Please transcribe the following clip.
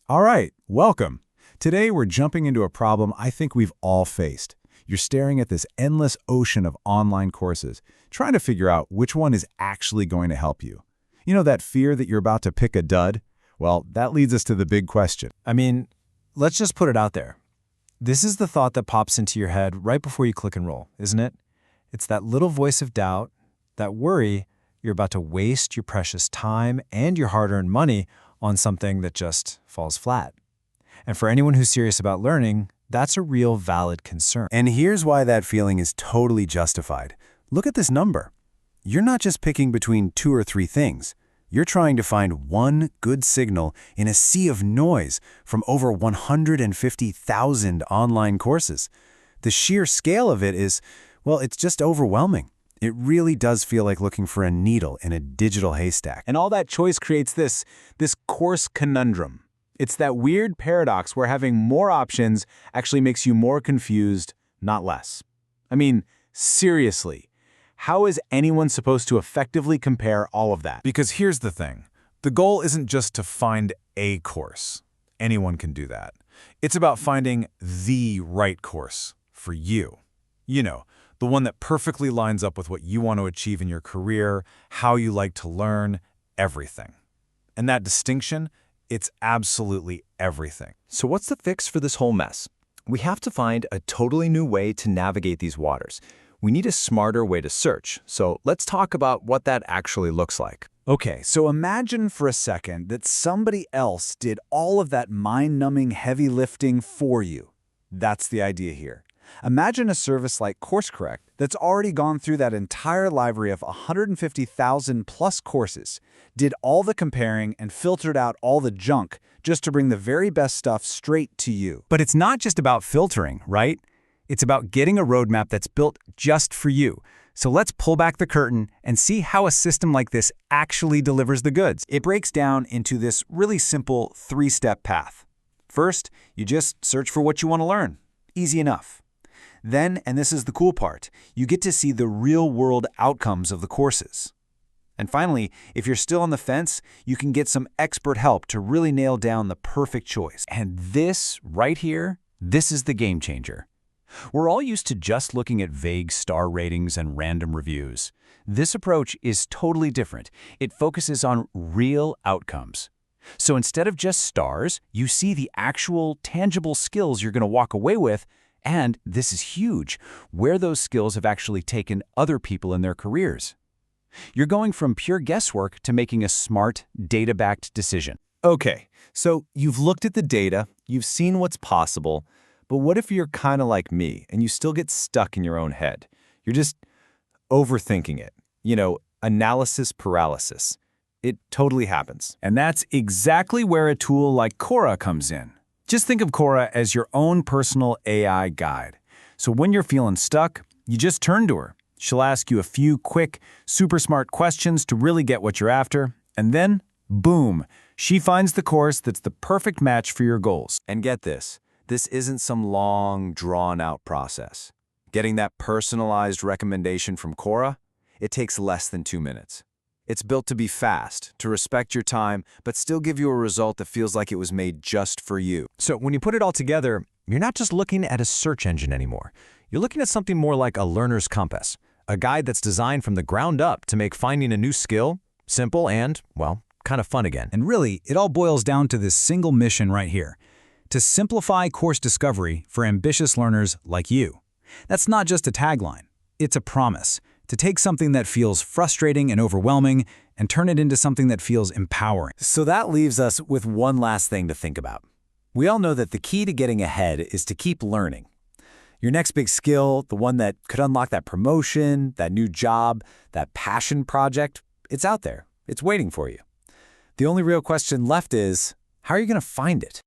All right, welcome. Today we're jumping into a problem I think we've all faced. You're staring at this endless ocean of online courses, trying to figure out which one is actually going to help you. You know that fear that you're about to pick a dud? Well, that leads us to the big question. Let's just put it out there. This is the thought that pops into your head right before you click enroll, isn't it? It's that little voice of doubt, that worry you're about to waste your precious time and your hard-earned money on something that just falls flat. And for anyone who's serious about learning, that's a real valid concern. And here's why that feeling is totally justified. Look at this number. You're not just picking between 2 or 3 things. You're trying to find one good signal in a sea of noise from over 150,000 online courses. The sheer scale of it is, well, it's just overwhelming. It really does feel like looking for a needle in a digital haystack. And all that choice creates this course conundrum. It's that weird paradox where having more options actually makes you more confused, not less. Seriously. How is anyone supposed to effectively compare all of that? Because here's the thing. The goal isn't just to find a course. Anyone can do that. It's about finding the right course for you. You know, the one that perfectly lines up with what you want to achieve in your career, how you like to learn, everything. And that distinction, it's absolutely everything. So what's the fix for this whole mess? We have to find a totally new way to navigate these waters. We need a smarter way to search, so let's talk about what that actually looks like. Okay, so imagine for a second that somebody else did all of that mind-numbing heavy lifting for you. That's the idea here. Imagine a service like CourseCorrect that's already gone through that entire library of 150,000 plus courses, did all the comparing and filtered out all the junk just to bring the very best stuff straight to you. But it's not just about filtering, right? It's about getting a roadmap that's built just for you. So let's pull back the curtain and see how a system like this actually delivers the goods. It breaks down into this really simple 3-step path. First, you just search for what you want to learn. Easy enough. Then, and this is the cool part, you get to see the real-world outcomes of the courses. And finally, if you're still on the fence, you can get some expert help to really nail down the perfect choice. And this right here, this is the game changer. We're all used to just looking at vague star ratings and random reviews. This approach is totally different. It focuses on real outcomes. So instead of just stars, you see the actual tangible skills you're going to walk away with, and this is huge, where those skills have actually taken other people in their careers. You're going from pure guesswork to making a smart, data-backed decision. Okay, so you've looked at the data, you've seen what's possible, but what if you're kind of like me and you still get stuck in your own head? You're just overthinking it. Analysis paralysis. It totally happens. And that's exactly where a tool like Cora comes in. Just think of Cora as your own personal AI guide. So when you're feeling stuck, you just turn to her. She'll ask you a few quick, super smart questions to really get what you're after, and then, boom, she finds the course that's the perfect match for your goals. And get this. This isn't some long, drawn-out process. Getting that personalized recommendation from Cora, it takes less than 2 minutes. It's built to be fast, to respect your time, but still give you a result that feels like it was made just for you. So when you put it all together, you're not just looking at a search engine anymore. You're looking at something more like a learner's compass, a guide that's designed from the ground up to make finding a new skill simple and, well, kind of fun again. And really, it all boils down to this single mission right here: to simplify course discovery for ambitious learners like you. That's not just a tagline. It's a promise to take something that feels frustrating and overwhelming and turn it into something that feels empowering. So that leaves us with one last thing to think about. We all know that the key to getting ahead is to keep learning. Your next big skill, the one that could unlock that promotion, that new job, that passion project, it's out there. It's waiting for you. The only real question left is, how are you going to find it?